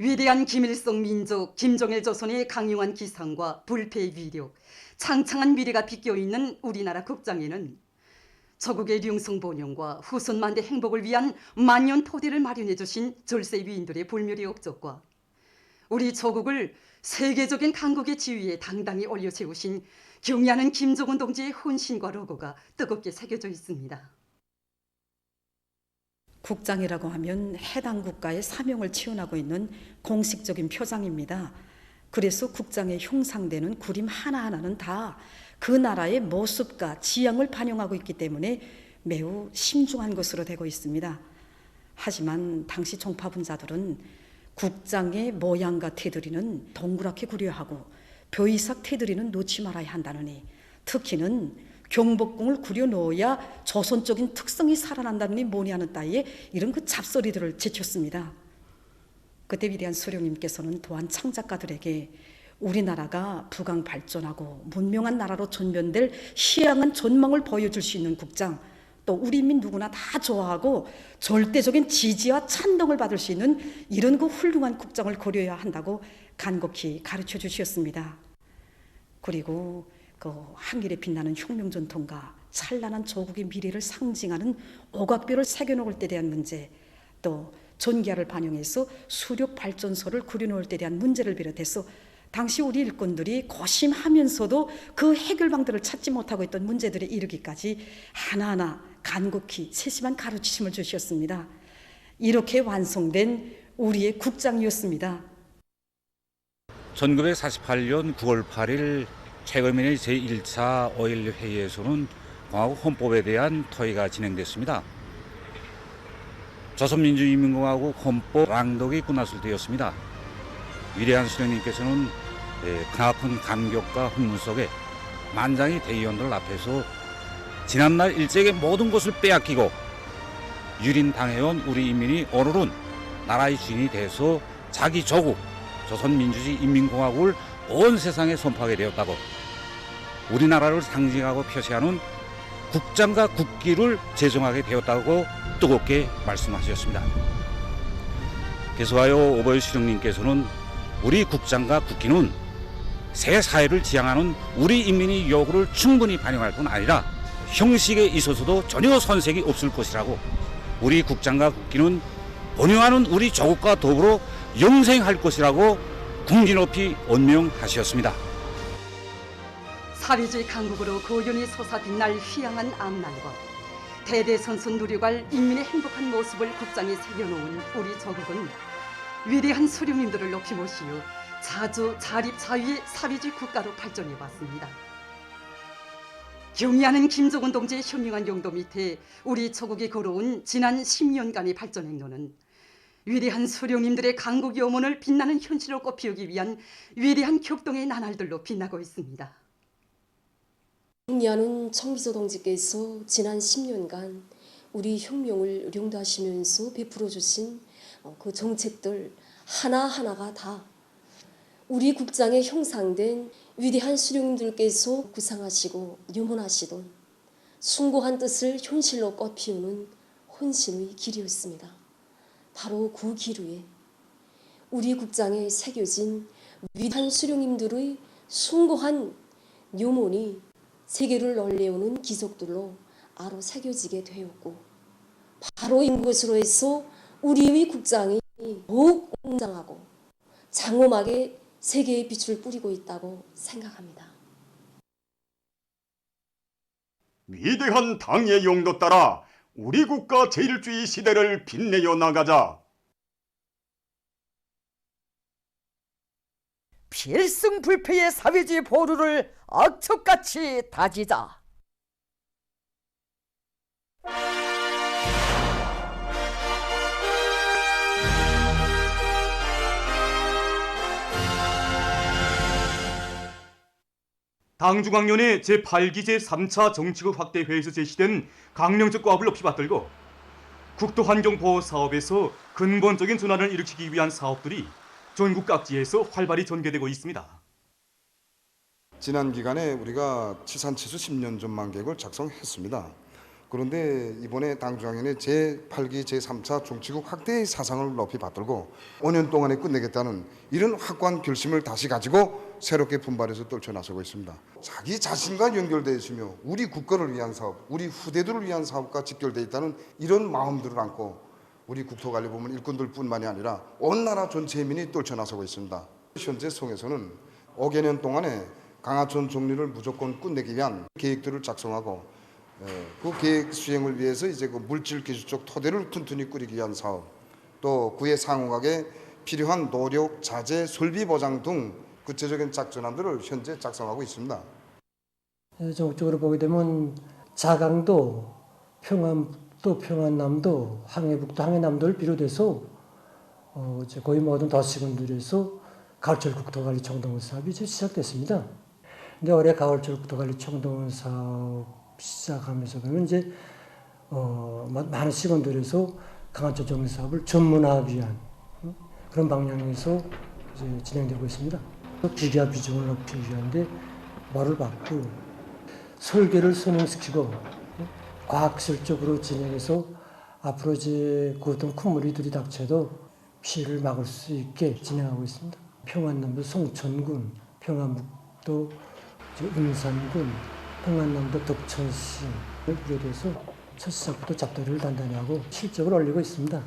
위대한 김일성 민족 김정일 조선의 강용한 기상과 불패의 위력, 창창한 미래가 비껴있는 우리나라 국장에는 저국의 융성본영과 후손만대 행복을 위한 만년 토대를 마련해 주신 절세 위인들의 불멸의 업적과 우리 조국을 세계적인 강국의 지위에 당당히 올려 세우신 경의하는 김정은 동지의 헌신과 로고가 뜨겁게 새겨져 있습니다. 국장이라고 하면 해당 국가의 사명을 체현하고 있는 공식적인 표장입니다. 그래서 국장에 흉상되는 구림 하나하나는 다 그 나라의 모습과 지향을 반영하고 있기 때문에 매우 심중한 것으로 되고 있습니다. 하지만 당시 종파분자들은 국장의 모양과 테두리는 동그랗게 구려하고 벼이삭 테두리는 놓지 말아야 한다느니, 특히는 경복궁을 구려놓아야 조선적인 특성이 살아난다느니 뭐니 하는 따위에 이런 그 잡소리들을 제쳤습니다. 그때 위대한 수령님께서는 또한 창작가들에게 우리나라가 부강 발전하고 문명한 나라로 전변될 희망한 전망을 보여줄 수 있는 국장, 또 우리 민 누구나 다 좋아하고 절대적인 지지와 찬동을 받을 수 있는 이런 그 훌륭한 국장을 고려해야 한다고 간곡히 가르쳐 주셨습니다. 그리고 그 한길에 빛나는 혁명 전통과 찬란한 조국의 미래를 상징하는 오각별을 새겨놓을 때 대한 문제, 또 전기화를 반영해서 수력 발전소를 구려놓을 때 대한 문제를 비롯해서 당시 우리 일꾼들이 고심하면서도 그 해결방들을 찾지 못하고 있던 문제들에 이르기까지 하나하나 간곡히 세심한 가르치심을 주셨습니다. 이렇게 완성된 우리의 국장이었습니다. 1948년 9월 8일 최고민의 제1차 5.16 회의에서는 공화국 헌법에 대한 토의가 진행됐습니다. 조선민주인민공화국 헌법 낭독이 끝났을 때였습니다. 위대한 수령님께서는 크나큰 감격과 흥분 속에 만장의 대의원들 앞에서 지난날 일제에게 모든 것을 빼앗기고 유린당해온 우리 인민이 오늘은 나라의 주인이 돼서 자기 조국 조선민주주의 인민공화국을 온 세상에 선포하게 되었다고, 우리나라를 상징하고 표시하는 국장과 국기를 제정하게 되었다고 뜨겁게 말씀하셨습니다. 그래서와요 오보이 수령님께서는 우리 국장과 국기는 새 사회를 지향하는 우리 인민의 요구를 충분히 반영할 뿐 아니라 형식에 있어서도 전혀 손색이 없을 것이라고, 우리 국장과 국기는 번영하는 우리 조국과 더불어 영생할 것이라고 궁지 높이 언명하셨습니다. 사회주의 강국으로 고연히 솟아 빛날 휘황한 앞날과 대대손손 누려갈 인민의 행복한 모습을 국장에 새겨놓은 우리 조국은 위대한 수령님들을 높이 모시어 자주 자립자위의 사회주의 국가로 발전해왔습니다. 경의하는 김정은 동지의 현명한 용도 밑에 우리 조국이 걸어온 지난 10년간의 발전 행로는 위대한 수령님들의 강국 염원을 빛나는 현실로 꽃피우기 위한 위대한 격동의 나날들로 빛나고 있습니다. 경의하는 청비서 동지께서 지난 10년간 우리 혁명을 령도하시면서 베풀어 주신 그 정책들 하나하나가 다 우리 국장에 형상된 위대한 수령님들께서 구상하시고 염원하시던 숭고한 뜻을 현실로 꽃피우는 헌신의 길이었습니다. 바로 그 길 위에 우리 국장에 새겨진 위대한 수령님들의 숭고한 염원이 세계를 널려오는 기적들로 아로 새겨지게 되었고, 바로 이것으로 해서 우리의 국장이 더욱 웅장하고 장엄하게 세계의 빛을 뿌리고 있다고 생각합니다. 위대한 당의 용도 따라 우리 국가 제일주의 시대를 빛내어 나가자. 필승불패의 사회주의 보루를 악척같이 다지자. 당중앙위원회 제8기 제3차 정치국 확대 회의에서 제시된 강령적 과업을 높이 받들고 국토환경보호 사업에서 근본적인 전환을 일으키기 위한 사업들이 전국 각지에서 활발히 전개되고 있습니다. 지난 기간에 우리가 치산치수 10년 전망 계획을 작성했습니다. 그런데 이번에 당중앙위원회 제8기 제3차 정치국 확대의 사상을 높이 받들고 5년 동안에 끝내겠다는 이런 확고한 결심을 다시 가지고 새롭게 분발해서 떨쳐나서고 있습니다. 자기 자신과 연결되어 있으며 우리 국가를 위한 사업, 우리 후대들을 위한 사업과 직결되어 있다는 이런 마음들을 안고 우리 국토관리부문 일꾼들뿐만이 아니라 온 나라 전체 민이 떨쳐나서고 있습니다. 현재 송에서는 5개년 동안에 강하천 정리를 무조건 끝내기 위한 계획들을 작성하고 그 계획 수행을 위해서 이제 그 물질 기술적 토대를 튼튼히 꾸리기 위한 사업, 또 그에 상응하게 필요한 노력, 자재, 설비 보장 등 구체적인 작전안들을 현재 작성하고 있습니다. 전국적으로 보게 되면 자강도, 평안북도, 평안남도, 항해북도, 항해남도를 비롯해서 이제 거의 모든 도시군들에서 가을철 국토관리 총동원 사업이 이제 시작됐습니다. 근데 올해 가을철 국토관리 총동원 사업 시작하면서 그러면 이제 많은 시군들에서 강화철 정리 사업을 전문화하기 위한 그런 방향에서 이제 진행되고 있습니다. 기계화 비중을 높이기 위한데 말을 받고 설계를 선행시키고 과학기술적으로 진행해서 앞으로 이제 그 어떤 큰 물이 들이닥쳐도 피해를 막을 수 있게 진행하고 있습니다. 평안남도 송천군, 평안북도 은산군, 평안남도 덕천시를 비롯해서 첫 시작부터 잡다리를 단단히 하고 실적을 올리고 있습니다.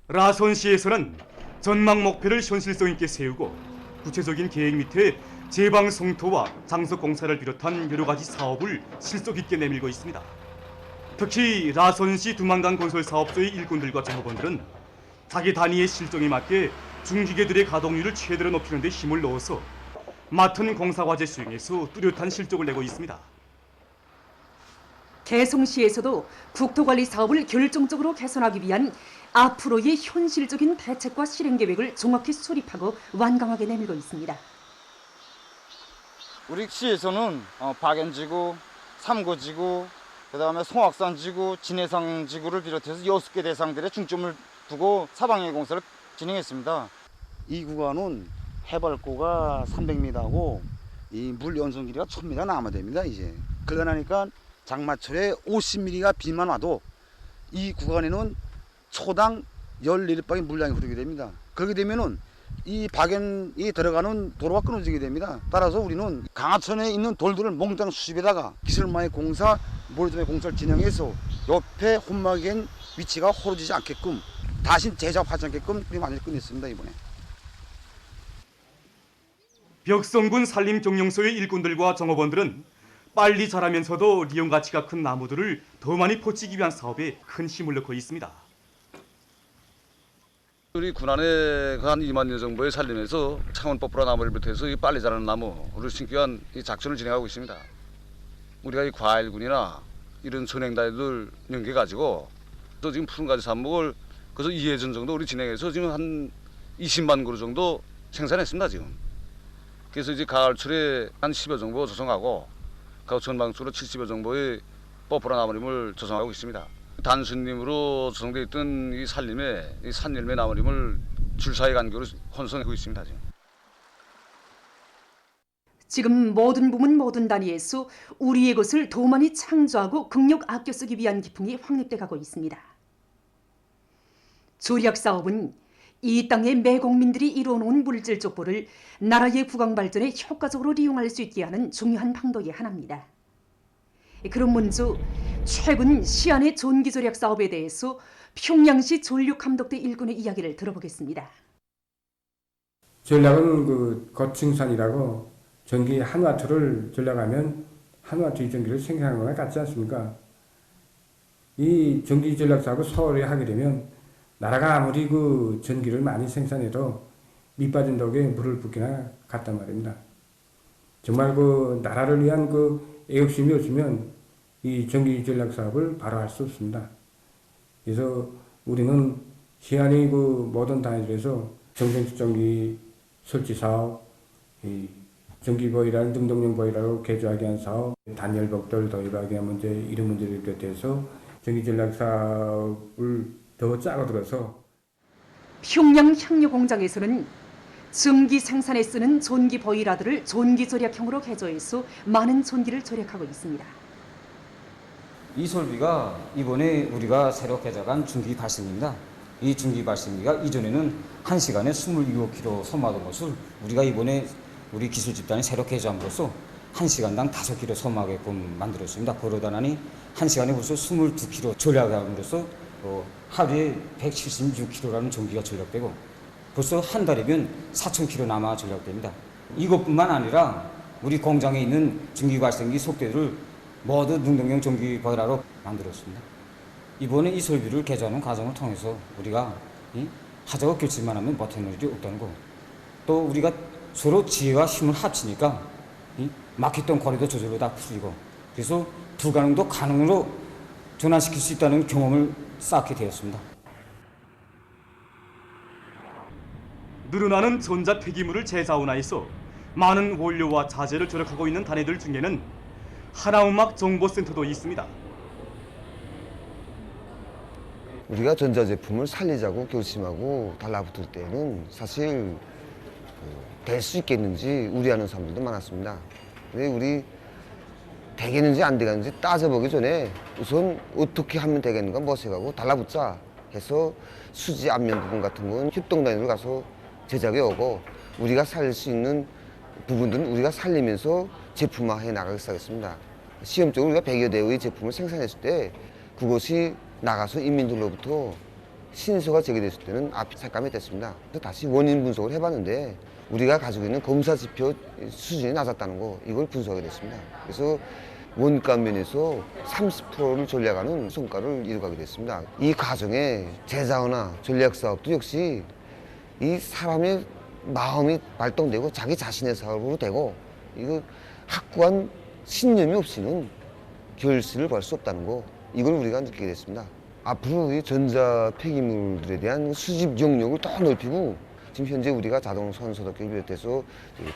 라선시에서는 전망 목표를 현실성 있게 세우고 구체적인 계획 밑에 제방 성토와 장석 공사를 비롯한 여러 가지 사업을 실속 있게 내밀고 있습니다. 특히 라선시 두만강 건설 사업소의 일꾼들과 종업원들은 자기 단위의 실정에 맞게 중기계들의 가동률을 최대로 높이는 데 힘을 넣어서 맡은 공사 과제 수행에서 뚜렷한 실적을 내고 있습니다. 개성시에서도 국토관리 사업을 결정적으로 개선하기 위한 앞으로의 현실적인 대책과 실행 계획을 정확히 수립하고 완강하게 내밀고 있습니다. 우리 시에서는 박연지구, 삼고지구, 그다음에 송악산지구, 진해상지구를 비롯해서 6개 대상들의 중점을 두고 사방의 공사를 진행했습니다. 이 구간은 해발고가 300m하고 이 물 연성 길이가 1000m 남아됩니다. 이제 그러다 나니까 장마철에 50mm가 비만 와도 이 구간에는 초당 14방의 물량이 흐르게 됩니다. 그렇게 되면은 이 박연이 들어가는 도로가 끊어지게 됩니다. 따라서 우리는 강하천에 있는 돌들을 몽땅 수집에다가 기술만의 공사, 모래돔의 공사를 진행해서 옆에 혼막엔 위치가 허러지지 않게끔 다시 재작하지 않게끔 우리 완전히 끝냈습니다. 이번에. 벽성군 산림정령소의 일꾼들과 종업원들은 빨리 자라면서도 리용 가치가 큰 나무들을 더 많이 포치기 위한 사업에 큰 힘을 넣고 있습니다. 우리 군안에 한 2만 년 정도의 산림에서 창원법보라 나무를 비롯해서 이 빨리 자라는 나무를 심기 위한 이 작전을 진행하고 있습니다. 우리가 이 과일군이나 이런 선행단들 연계 가지고 또 지금 푸른가지 삽목을 그래서 2회전 정도 우리 진행해서 지금 한 20만 그루 정도 생산했습니다 지금. 그래서 이제 가을철에 한 10여 정도 조성하고 그 전방적으로 70여 정도의 뽀뽀라 나무림을 조성하고 있습니다. 단순림으로 조성되어 있던 이 산림에 이 산림의 나무림을 줄사이 간격으로 혼성하고 있습니다 지금. 지금 모든 부문 모든 단위에서 우리의 것을 더 많이 창조하고 극력 아껴 쓰기 위한 기풍이 확립돼 가고 있습니다. 조리학 사업은 이 땅의 매국민들이 이뤄놓은 물질 족보를 나라의 국강 발전에 효과적으로 이용할 수 있게 하는 중요한 방도의 하나입니다. 그럼 먼저 최근 시안의 전기조리학 사업에 대해서 평양시 전력감독대 일꾼의 이야기를 들어보겠습니다. 전략은 그 거층산이라고 전기 한 와트를 전략하면 한 와트 이전기를 생산하는 거랑 같지 않습니까? 이 전기 전략 사업을 서울에 하게 되면 나라가 아무리 그 전기를 많이 생산해도 밑 빠진 독에 물을 붓기나 같단 말입니다. 정말 그 나라를 위한 그 애국심이 없으면 이 전기 전략 사업을 바로 할 수 없습니다. 그래서 우리는 시안의 그 모든 단위들에서 정전축전기 설치 사업, 이 전기 보일러를 능동용 보일러로 개조하기 위한 사업, 단열벽돌 도입하기 위한 문제, 이런 문제를 비롯해서 전기 전략 사업을 더 짜고 들어서 평양 향료 공장에서는 증기 생산에 쓰는 전기 보일러들을 전기 절약형으로 개조해서 많은 전기를 절약하고 있습니다. 이 설비가 이번에 우리가 새로 개조한 중기 발생기입니다. 이 중기 발생기가 이전에는 1시간에 22kg 소모하던 것을 우리가 이번에 우리 기술 집단이 새로 개조함으로써 1시간당 5kg 소모하게끔 만들었습니다. 그러다니 1시간에 벌써 22kg 절약함으로써 하루에 176kg라는 전기가 절약되고 벌써 한 달이면 4,000kg 남아 절약됩니다. 이것뿐만 아니라 우리 공장에 있는 중기 발생기 속대들을 모두 능동형 전기 보일러로 만들었습니다. 이번에 이 설비를 개조하는 과정을 통해서 우리가 하자고 결심만 하면 못하는 일이 없다는 거, 또 우리가 서로 지혜와 힘을 합치니까 막혔던 거리도 저절로 다 풀리고, 그래서 불가능도 가능으로 전환시킬 수 있다는 경험을 쌓게 되었습니다. 늘어나는 전자 폐기물을 재사원화해서 많은 원료와 자재를 절약하고 있는 단체들 중에는 하나음악 정보센터도 있습니다. 우리가 전자제품을 살리자고 결심하고 달라붙을 때는 사실 될 수 있겠는지 우려하는 사람들도 많았습니다. 근데 우리 되겠는지 안 되겠는지 따져보기 전에 우선 어떻게 하면 되겠는가 모색하고 달라붙자 해서 수지 앞면 부분 같은 건 협동단위로 가서 제작해 오고, 우리가 살릴 수 있는 부분들은 우리가 살리면서 제품화해 나가기 시작했습니다. 시험적으로 우리가 100여 대의 제품을 생산했을 때 그것이 나가서 인민들로부터 신소가 제기됐을 때는 앞이 삭감이 됐습니다. 그래서 다시 원인 분석을 해봤는데 우리가 가지고 있는 검사 지표 수준이 낮았다는 거, 이걸 분석하게 됐습니다. 그래서 원가 면에서 30%를 전략하는 성과를 이루게 됐습니다. 이 과정에 재자원화 전략 사업도 역시 이 사람의 마음이 발동되고 자기 자신의 사업으로 되고, 이거 확고한 신념이 없이는 결실을 볼 수 없다는 거, 이걸 우리가 느끼게 됐습니다. 앞으로 이 전자 폐기물들에 대한 수집 영역을 더 넓히고, 지금 현재 우리가 자동 손소독기를 비롯해서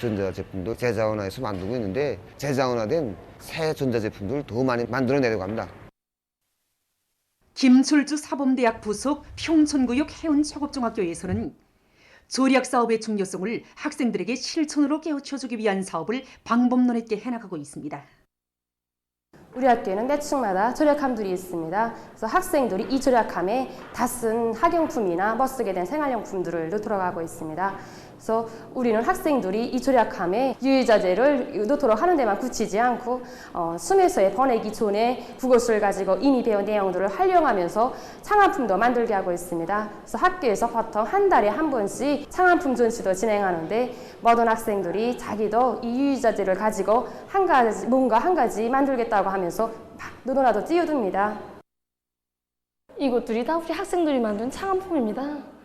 전자 제품도 재자원화해서 만들고 있는데, 재자원화된 새 전자 제품들을 더 많이 만들어내려고 합니다. 김철주 사범대학 부속 평촌구역 해운초급중학교에서는 절약 사업의 중요성을 학생들에게 실천으로 깨우쳐주기 위한 사업을 방법론 있게 해나가고 있습니다. 우리 학교에는 매층마다 절약함들이 있습니다. 그래서 학생들이 이 절약함에 다 쓴 학용품이나 쓰게 된 생활용품들을 넣도록 하고 있습니다. 그래서 우리는 학생들이 이 절약함에 유해자재를 넣도록 하는 데만 그치지 않고 숨에서의 보내기 전에 그것을 가지고 이미 배운 내용들을 활용하면서 창안품도 만들게 하고 있습니다. 그래서 학교에서 보통 한 달에 한 번씩 창안품 전시도 진행하는데, 모든 학생들이 자기도 이 유해자재를 가지고 뭔가 한 가지 만들겠다고 하면서 막 너도나도 뛰어듭니다. 이것들이 다 우리 학생들이 만든 창안품입니다.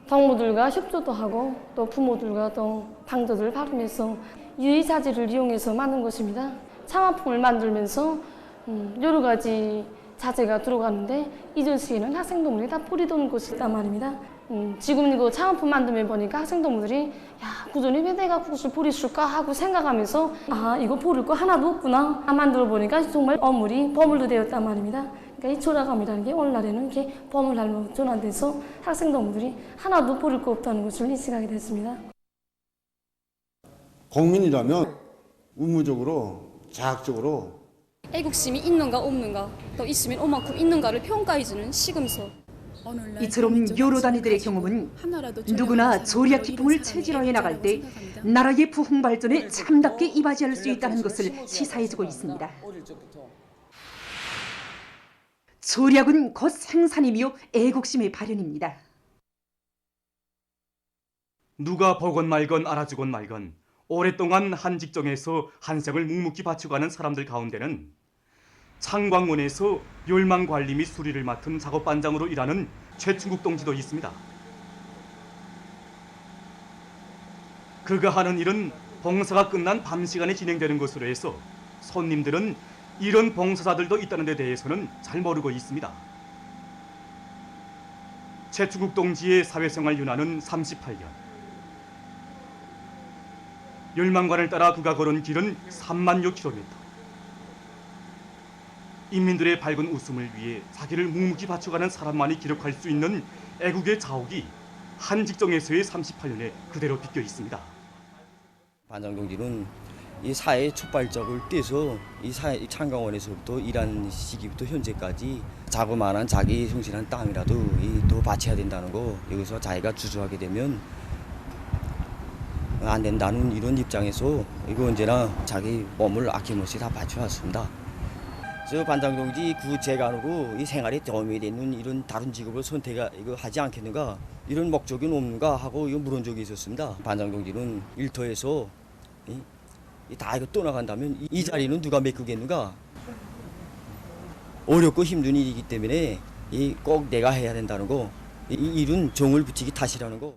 동무들과 협조도 하고 또 부모들과 또 방도들을 바르면서 유해자재를 이용해서 만든 것입니다. 창안품을 만들면서 여러 가지 자재가 들어가는데, 이전 시에는 학생동물이 다 버리던 것이 있단 말입니다. 지금 이거 창안품 만들면 보니까 학생동물들이 야, 그전에 왜 내가 그것을 버렸을까 하고 생각하면서 이거 버릴 거 하나도 없구나. 만들어 보니까 정말 어물이 버물로 되었단 말입니다. 그러니까 이 절약함이라는 게 오늘날에는 이렇게 버물날로 전환돼서 학생동물들이 하나도 버릴 거 없다는 것을 인식하게 됐습니다. 국민이라면 의무적으로 자학적으로 애국심이 있는가 없는가, 또 있으면 얼마큼 있는가를 평가해주는 시금석. 이처럼 여러 단위들의 경험은 누구나 절약 기풍을 체질화해 나갈 때 나라의 부흥 발전에 참답게 이바지할 수 있다는 것을 시사해주고 있습니다. 절약은 곧 생산이며 애국심의 발현입니다. 누가 보건 말건 알아주건 말건 오랫동안 한 직종에서 한 생을 묵묵히 바쳐가는 사람들 가운데는 창광원에서 멸망관리 및 수리를 맡은 작업반장으로 일하는 최충국 동지도 있습니다. 그가 하는 일은 봉사가 끝난 밤 시간에 진행되는 것으로 해서 손님들은 이런 봉사자들도 있다는 데 대해서는 잘 모르고 있습니다. 최충국 동지의 사회생활 윤화는 38년. 멸망관을 따라 그가 걸은 길은 3만여 킬로미터. 인민들의 밝은 웃음을 위해 자기를 묵묵히 바쳐가는 사람만이 기록할 수 있는 애국의 자옥이 한 직종에서의 38년에 그대로 비껴 있습니다. 반장동지는 이 사회의 촉발적을 떼서 이 사회 창강원에서부터 일하는 시기부터 현재까지 자그마한 자기 성실한 땀이라도 또 바쳐야 된다는 거, 여기서 자기가 주저하게 되면 안 된다는 이런 입장에서 이거 언제나 자기 몸을 아낌없이 다 바쳐왔습니다. 그래서 반장동지 그 재간으로 이 생활에 도움이 되는 이런 다른 직업을 선택하지 않겠는가, 이런 목적이 없는가 하고 이거 물은 적이 있었습니다. 반장동지는 일터에서 다 이거 떠나간다면 이 자리는 누가 메꾸겠는가? 어렵고 힘든 일이기 때문에 꼭 내가 해야 된다는 거, 이 일은 정을 붙이기 탓이라는 거.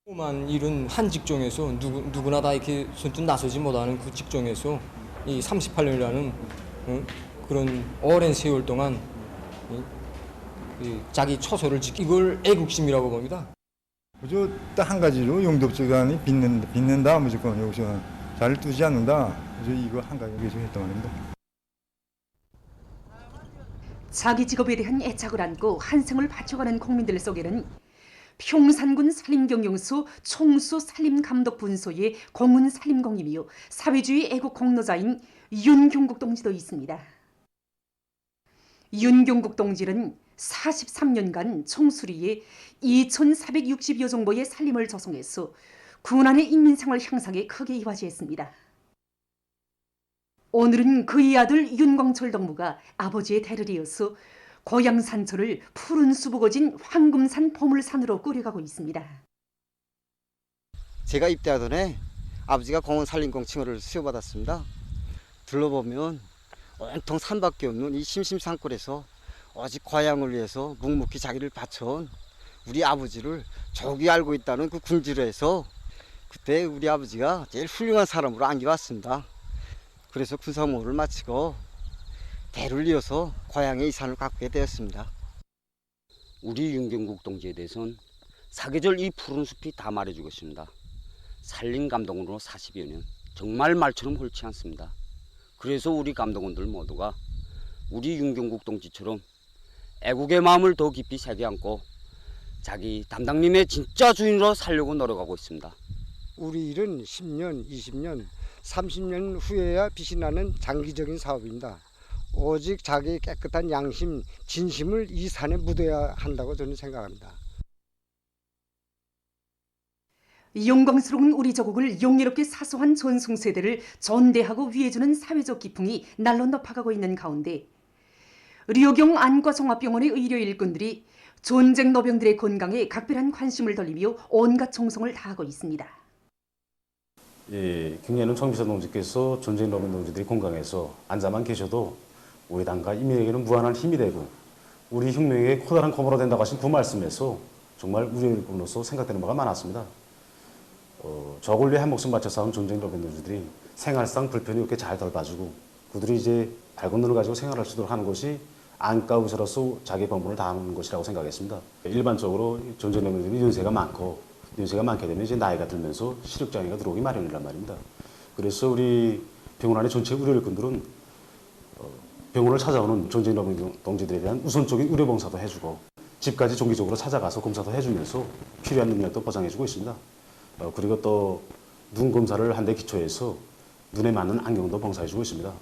만 일은 한 직종에서 누구나 다 이렇게 선뜻 나서지 못하는 그 직종에서 이 38년이라는 그런 오랜 세월 동안 자기 처소를 지키고 이걸 애국심이라고 봅니다. 그저 딱 한 가지로 용접지간이 빚는다 무조건 여기서 잘 두지 않는다. 그래서 이거 한 가지 계속 했단 말입니다. 자기 직업에 대한 애착을 안고 한생을 바쳐가는 국민들 속에는 평산군 산림경영소 총수 산림감독분소의 공훈 산림공임이요 사회주의 애국 공로자인 윤경국 동지도 있습니다. 윤경국 동지는 43년간 총수리에 2,460여 정도의 산림을 조성해서 군안의 인민생활 향상에 크게 이바지했습니다. 오늘은 그의 아들 윤광철 동무가 아버지의 대를 이어서 고향 산초를 푸른 수북어진 황금산 보물산으로 꾸려가고 있습니다. 제가 입대하던 해 아버지가 공원 산림공 칭호를 수여받았습니다. 둘러보면 온통 산밖에 없는 이 심심산골에서 오직 고향을 위해서 묵묵히 자기를 바쳐온 우리 아버지를 조기 알고 있다는 그 군지로에서 그때 우리 아버지가 제일 훌륭한 사람으로 안겨왔습니다. 그래서 군사모를 마치고 대를 이어서 고향의 이산을 가꾸게 되었습니다. 우리 윤경국 동지에 대해서는 사계절 이 푸른 숲이 다 말해주겠습니다. 산림 감독원으로 40여 년 정말 말처럼 옳지 않습니다. 그래서 우리 감독원들 모두가 우리 윤경국 동지처럼 애국의 마음을 더 깊이 새겨 안고 자기 담당님의 진짜 주인으로 살려고 노력하고 있습니다. 우리 일은 10년, 20년, 30년 후에야 빛이 나는 장기적인 사업입니다. 오직 자기의 깨끗한 양심, 진심을 이 산에 묻어야 한다고 저는 생각합니다. 영광스러운 우리 조국을 용예롭게 사수한 전승세대를 존대하고 위해주는 사회적 기풍이 날로 높아가고 있는 가운데 류경 안과종합병원의 의료 일꾼들이 전쟁 노병들의 건강에 각별한 관심을 돌리며 온갖 정성을 다하고 있습니다. 경례는 정비서 동지께서 전쟁 노병 동지들이 건강해서 앉아만 계셔도 우리 당과 인민에게는 무한한 힘이 되고 우리 혁명에 커다란 거모로 된다고 하신 그 말씀에서 정말 우려일꾼으로서 생각되는 바가 많았습니다. 적을 위해 한 목숨 바쳐 싸운 전쟁 노병 동지들이 생활상 불편이 없게 잘 덜봐주고 그들이 이제 밝은 눈을 가지고 생활할 수 있도록 하는 것이 안과 의사로서 자기 본분을 다하는 것이라고 생각했습니다. 일반적으로 전쟁 노병들이 연세가 많게 되면 이제 나이가 들면서 시력장애가 들어오기 마련이란 말입니다. 그래서 우리 병원 안의 전체 의료일꾼들은 병원을 찾아오는 전쟁 노병 동지들에 대한 우선적인 의료봉사도 해주고 집까지 정기적으로 찾아가서 검사도 해주면서 필요한 능력도 보장해주고 있습니다. 그리고 또 눈 검사를 한 대 기초해서 눈에 맞는 안경도 봉사해주고 있습니다.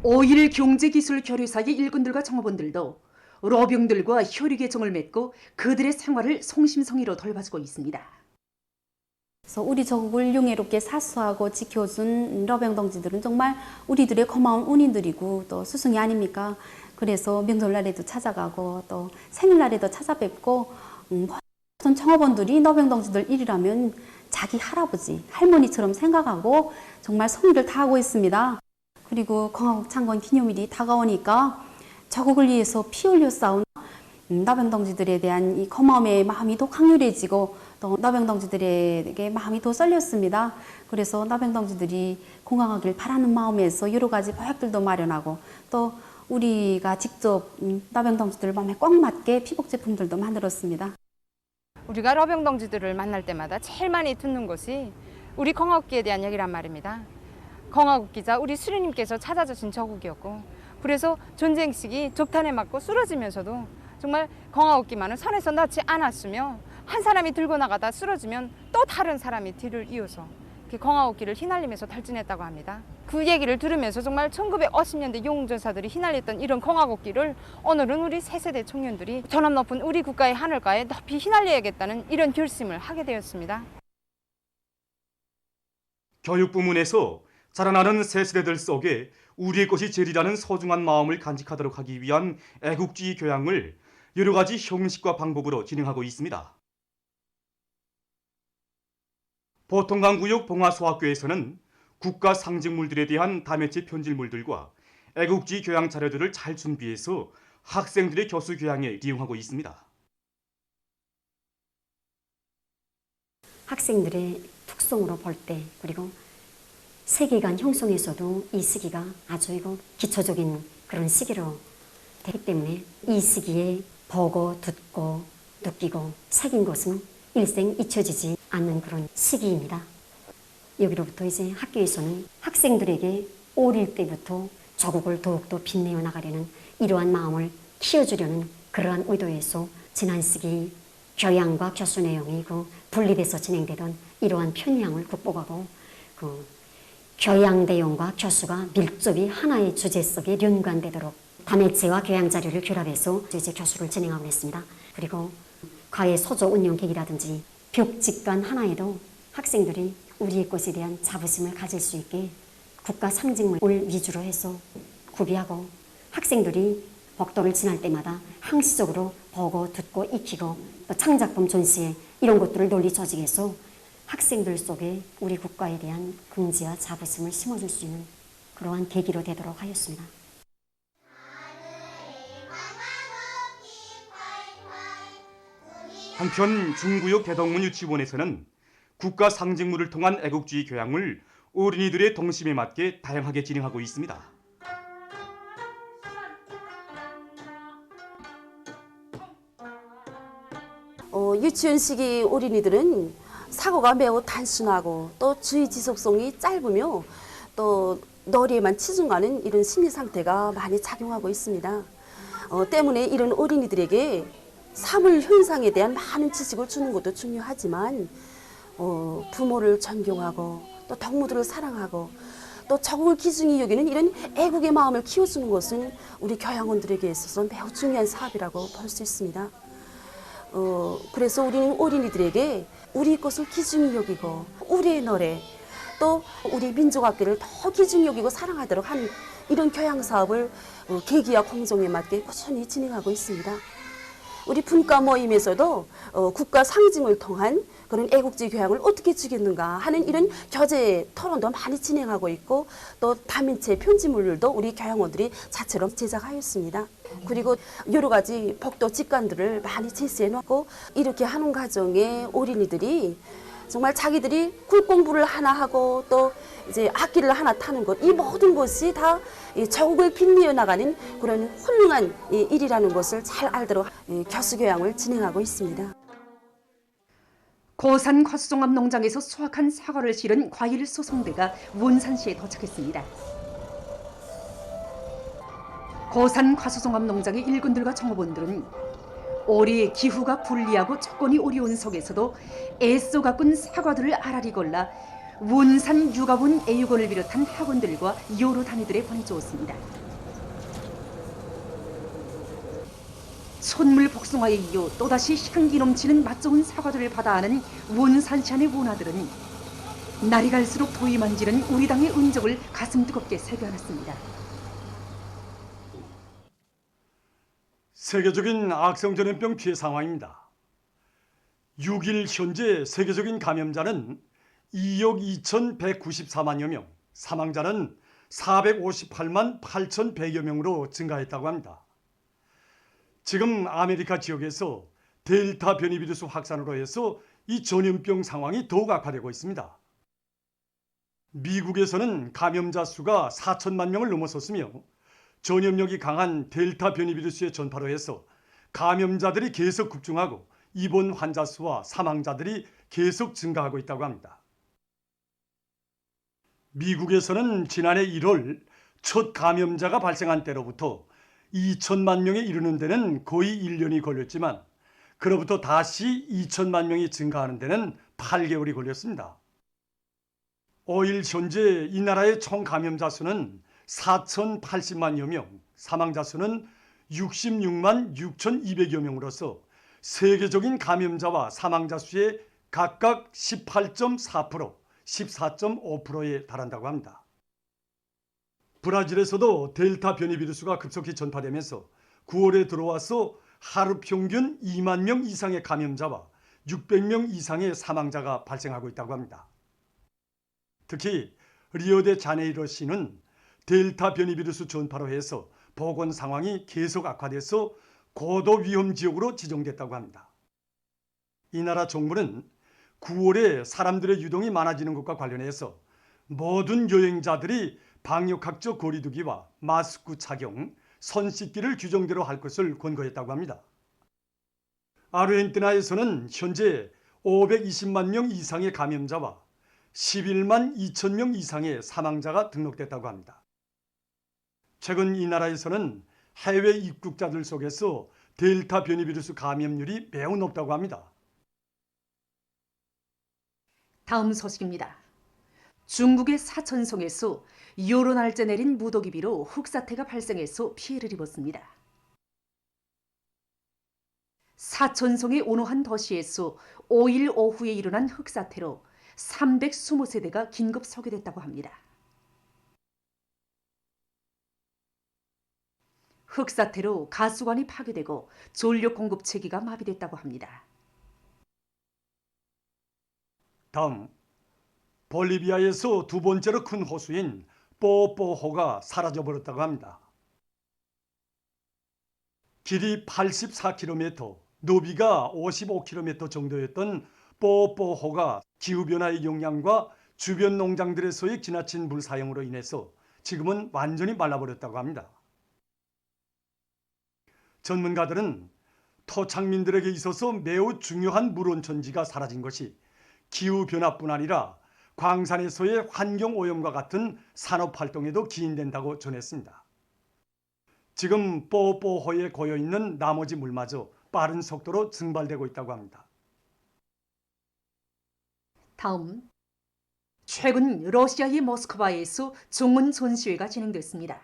5.1 경제기술교류사의 일꾼들과 종업원들도 로병들과 혈육의 정을 맺고 그들의 생활을 성심성의로 돌봐주고 있습니다. 그래서 우리 조국을 용예롭게 사수하고 지켜준 러병 동지들은 정말 우리들의 고마운 은인들이고 또 스승이 아닙니까? 그래서 명절날에도 찾아가고 또 생일날에도 찾아뵙고 모든 청업원들이 러병 동지들 일이라면 자기 할아버지, 할머니처럼 생각하고 정말 성의를 다하고 있습니다. 그리고 공화국 창건 기념일이 다가오니까 조국을 위해서 피 흘려 싸운 러병 동지들에 대한 이 고마움의 마음이 더 강렬해지고 또 러병 동지들에게 마음이 더 쏠렸습니다. 그래서 러병 동지들이 건강하길 바라는 마음에서 여러 가지 보약들도 마련하고 또 우리가 직접 러병 동지들 마음에 꽉 맞게 피복 제품들도 만들었습니다. 우리가 러병 동지들을 만날 때마다 제일 많이 듣는 것이 우리 공화국기에 대한 얘기란 말입니다. 공화국기자 우리 수령님께서 찾아주신 조국이었고 그래서 전쟁 시기 적탄에 맞고 쓰러지면서도 정말 광화옥기만은 선에서 넣지 않았으며 한 사람이 들고 나가다 쓰러지면 또 다른 사람이 뒤를 이어서 광화옥기를 휘날리면서 탈진했다고 합니다. 그 얘기를 들으면서 정말 1950년대 용전사들이 휘날렸던 이런 광화옥기를 오늘은 우리 새세대 청년들이 전업 높은 우리 국가의 하늘가에 높이 휘날려야겠다는 이런 결심을 하게 되었습니다. 교육 부문에서 자라나는 새 세대들 속에 우리의 것이 제일이라는 소중한 마음을 간직하도록 하기 위한 애국주의 교양을 여러 가지 형식과 방법으로 진행하고 있습니다. 보통강구역 봉화소학교에서는 국가 상징물들에 대한 다매체 편집물들과 애국주의 교양 자료들을 잘 준비해서 학생들의 교수 교양에 이용하고 있습니다. 학생들의 특성으로 볼 때, 그리고 세계관 형성에서도 이 시기가 아주 기초적인 그런 시기로 되기 때문에 이 시기에 보고 듣고 느끼고 새긴 것은 일생 잊혀지지 않는 그런 시기입니다. 여기로부터 이제 학교에서는 학생들에게 어릴 때부터 조국을 더욱더 빛내어 나가려는 이러한 마음을 키워주려는 그러한 의도에서 지난 시기 교양과 교수 내용이 분립해서 진행되던 이러한 편향을 극복하고 교양 내용과 교수가 밀접히 하나의 주제 속에 연관되도록 다매체와 교양 자료를 결합해서 이제 교수를 진행하고 있습니다. 그리고 과외 소조 운영계획이라든지 벽직관 하나에도 학생들이 우리의 것에 대한 자부심을 가질 수 있게 국가 상징물을 위주로 해서 구비하고 학생들이 복도를 지날 때마다 항시적으로 보고 듣고 익히고 또 창작품 전시회 이런 것들을 널리 조직해서 학생들 속에 우리 국가에 대한 긍지와 자부심을 심어줄 수 있는 그러한 계기로 되도록 하였습니다. 한편 중구역 대덕문 유치원에서는 국가 상징물을 통한 애국주의 교양을 어린이들의 동심에 맞게 다양하게 진행하고 있습니다. 유치원 시기 어린이들은 사고가 매우 단순하고 또 주의 지속성이 짧으며 또 놀이에만 치중하는 이런 심리 상태가 많이 작용하고 있습니다. 때문에 이런 어린이들에게 사물 현상에 대한 많은 지식을 주는 것도 중요하지만 부모를 존경하고 또 동무들을 사랑하고 또 조국을 기준히 여기는 이런 애국의 마음을 키워주는 것은 우리 교양원들에게 있어서 매우 중요한 사업이라고 볼 수 있습니다. 그래서 우리는 어린이들에게 우리 것을 기준히 여기고 우리의 노래 또 우리 민족악기를 더 기준히 여기고 사랑하도록 하는 이런 교양 사업을 계기와 공정에 맞게 꾸준히 진행하고 있습니다. 우리 분과 모임에서도 국가 상징을 통한 그런 애국주의 교양을 어떻게 주겠는가 하는 이런 교제 토론도 많이 진행하고 있고 또 다민체 편지물들도 우리 교양원들이 자체로 제작하였습니다. 그리고 여러 가지 복도 직관들을 많이 제시해 놓고 이렇게 하는 과정에 어린이들이 정말 자기들이 굴 공부를 하나 하고 또 이제 악기를 하나 타는 것, 이 모든 것이 다 조국을 빛내어 나가는 그런 훌륭한 일이라는 것을 잘 알도록 교수 교양을 진행하고 있습니다. 고산 과수종합 농장에서 수확한 사과를 실은 과일 소송대가 원산시에 도착했습니다. 고산 과수종합 농장의 일꾼들과 종업원들은 올해 기후가 불리하고 조건이 어려운 속에서도 애써 가꾼 사과들을 알알이 골라 원산 육아원 애육원을 비롯한 학원들과 여러 단위들에 보내주었습니다. 손물 복숭아에 이어 또다시 향기 넘치는 맛 좋은 사과들을 받아하는 원산시안의 원아들은 날이 갈수록 도이 만지는 우리 당의 은적을 가슴 뜨겁게 새겨안았습니다. 세계적인 악성 전염병 피해 상황입니다. 6일 현재 세계적인 감염자는 2억 2,194만여 명, 사망자는 458만 8,100여 명으로 증가했다고 합니다. 지금 아메리카 지역에서 델타 변이 비루스 확산으로 해서 이 전염병 상황이 더욱 악화되고 있습니다. 미국에서는 감염자 수가 4천만 명을 넘어섰으며 전염력이 강한 델타 변이 비루스의 전파로 해서 감염자들이 계속 급증하고 입원 환자 수와 사망자들이 계속 증가하고 있다고 합니다. 미국에서는 지난해 1월 첫 감염자가 발생한 때로부터 2천만 명에 이르는 데는 거의 1년이 걸렸지만 그로부터 다시 2천만 명이 증가하는 데는 8개월이 걸렸습니다. 5일 현재 이 나라의 총 감염자 수는 4,080만여 명, 사망자 수는 66만 6,200여 명으로서 세계적인 감염자와 사망자 수의 각각 18.4%, 14.5%에 달한다고 합니다. 브라질에서도 델타 변이 비루스가 급속히 전파되면서 9월에 들어와서 하루 평균 2만 명 이상의 감염자와 600명 이상의 사망자가 발생하고 있다고 합니다. 특히 리오데자네이루시는 델타 변이 비루스 전파로 해서 보건 상황이 계속 악화돼서 고도 위험 지역으로 지정됐다고 합니다. 이 나라 정부는 9월에 사람들의 유동이 많아지는 것과 관련해서 모든 여행자들이 방역학적 거리두기와 마스크 착용, 손 씻기를 규정대로 할 것을 권고했다고 합니다. 아르헨티나에서는 현재 520만 명 이상의 감염자와 11만 2천 명 이상의 사망자가 등록됐다고 합니다. 최근 이 나라에서는 해외 입국자들 속에서 델타 변이 비루스 감염률이 매우 높다고 합니다. 다음 소식입니다. 중국의 사천성에서 여러 날째 내린 무더기 비로 흙사태가 발생해서 피해를 입었습니다. 사천성의 어느 한 도시에서 5일 오후에 일어난 흙사태로 320세대가 긴급 소개됐다고 합니다. 흙사태로 가스관이 파괴되고 전력 공급 체계가 마비됐다고 합니다. 다음, 볼리비아에서 두 번째로 큰 호수인 뽀뽀호가 사라져버렸다고 합니다. 길이 84km, 너비가 55km 정도였던 뽀뽀호가 기후변화의 영향과 주변 농장들에서의 지나친 물 사용으로 인해서 지금은 완전히 말라버렸다고 합니다. 전문가들은 토착민들에게 있어서 매우 중요한 물온천지가 사라진 것이 기후변화뿐 아니라 광산에서의 환경오염과 같은 산업활동에도 기인된다고 전했습니다. 지금 뽀뽀호에 고여있는 나머지 물마저 빠른 속도로 증발되고 있다고 합니다. 다음, 최근 러시아의 모스크바에서 종문 전시회가 진행됐습니다.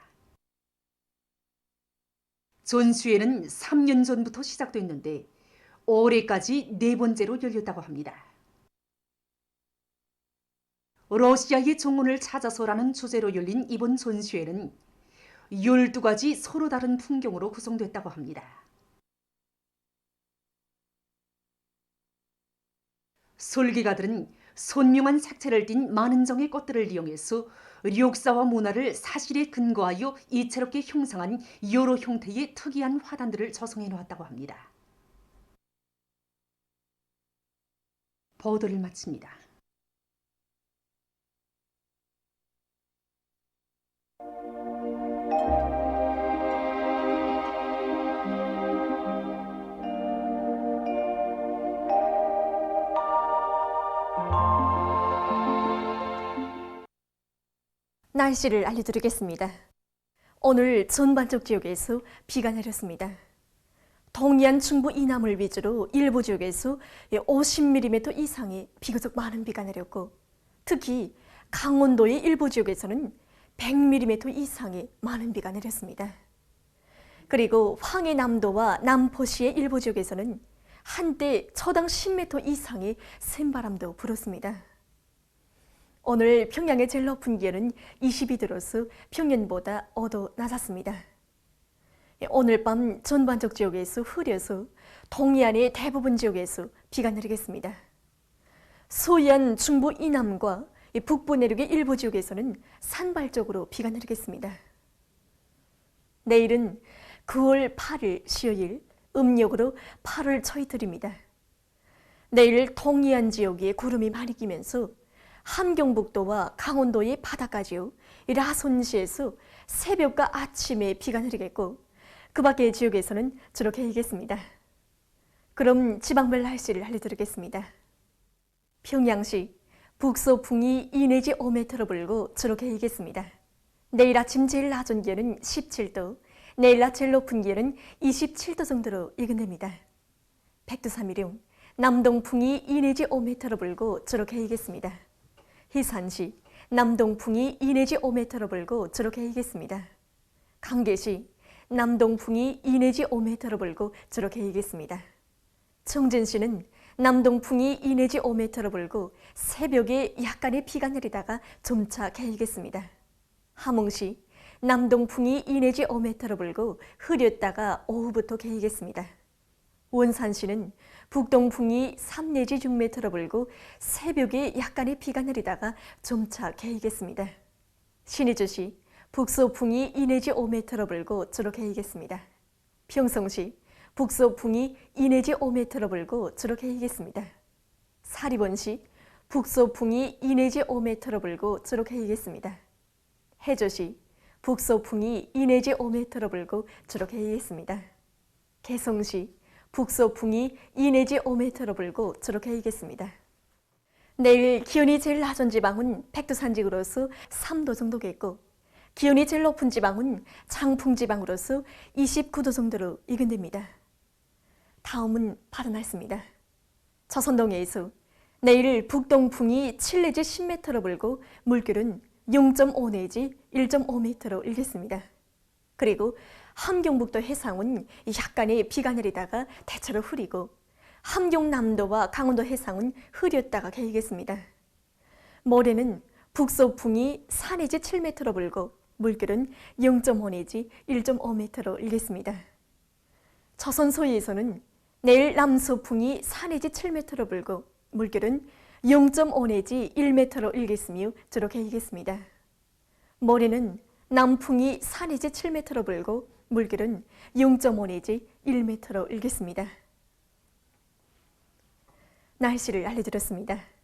전시회는 3년 전부터 시작됐는데 올해까지 4번째로 열렸다고 합니다. 러시아의 종문을 찾아서라는 주제로 열린 이번 전시회는 12가지 서로 다른 풍경으로 구성됐다고 합니다. 설계가들은 선명한 색채를 띤 많은 종의 꽃들을 이용해서 역사와 문화를 사실에 근거하여 이채롭게 형상한 여러 형태의 특이한 화단들을 조성해 놓았다고 합니다. 보도를 마칩니다. 날씨를 알려드리겠습니다. 오늘 전반적 지역에서 비가 내렸습니다. 동해안 중부 이남을 위주로 일부 지역에서 50mm 이상의 비교적 많은 비가 내렸고 특히 강원도의 일부 지역에서는 100mm 이상의 많은 비가 내렸습니다. 그리고 황해남도와 남포시의 일부 지역에서는 한때 초당 10m 이상의 센바람도 불었습니다. 오늘 평양의 제일 높은 기온은 22도로서 평년보다 5도 낮았습니다. 오늘 밤 전반적 지역에서 흐려서 동해안의 대부분 지역에서 비가 내리겠습니다. 서해안 중부 이남과 북부 내륙의 일부 지역에서는 산발적으로 비가 내리겠습니다. 내일은 9월 8일 수요일 음력으로 8월 초이틀입니다. 내일 동해안 지역에 구름이 많이 끼면서 함경북도와 강원도의 바다까지요, 라손시에서 새벽과 아침에 비가 내리겠고 그 밖의 지역에서는 주로 개이겠습니다. 그럼 지방별 날씨를 알려드리겠습니다. 평양시 북서풍이 2 내지 5m로 불고 주로 개이겠습니다. 내일 아침 제일 낮은 기온은 17도, 내일 낮 제일 높은 기온은 27도 정도로 예견됩니다. 백두산미령 남동풍이 2 내지 5m로 불고 주로 개이겠습니다. 희산시 남동풍이 2 내지 5m로 불고 주로 개이겠습니다. 강계시 남동풍이 2 내지 5m로 불고 주로 개이겠습니다. 청진시는 남동풍이 2 내지 5m로 불고 새벽에 약간의 비가 내리다가 점차 개이겠습니다. 함흥시 남동풍이 2 내지 5m로 불고 흐렸다가 오후부터 개이겠습니다. 원산시는 북동풍이 3 내지 6m로 불고 새벽에 약간의 비가 내리다가 점차 개이겠습니다. 신의주시 북서풍이 2 내지 5m로 불고 주로 개이겠습니다. 평성시 북서풍이 2 내지 5m로 불고 주로 개이겠습니다. 사리본시 북서풍이 2 내지 5m로 불고 주로 개이겠습니다. 해조시 북서풍이 2 내지 5m로 불고 주로 개이겠습니다. 개성시 북서풍이 2 내지 5m로 불고 주로 개이겠습니다. 내일 기온이 제일 낮은 지방은 백두산지구로서 3도 정도겠고 기온이 제일 높은 지방은 장풍지방으로서 29도 정도로 예견됩니다. 다음은 바다 날씨입니다. 조선동해에서 내일 북동풍이 7 내지 10m로 불고 물결은 0.5 내지 1.5m로 일겠습니다. 그리고 함경북도 해상은 약간의 비가 내리다가 대체로 흐리고 함경남도와 강원도 해상은 흐렸다가 개이겠습니다. 모레는 북서풍이 4 내지 7m로 불고 물결은 0.5 내지 1.5m로 일겠습니다. 조선 서해에서는 내일 남서풍이 4 내지 7m로 불고 물결은 0.5 내지 1m로 일겠으며 주로 개이겠습니다. 모레는 남풍이 4 내지 7m로 불고 물결은 0.5 내지 1m로 일겠습니다. 날씨를 알려드렸습니다.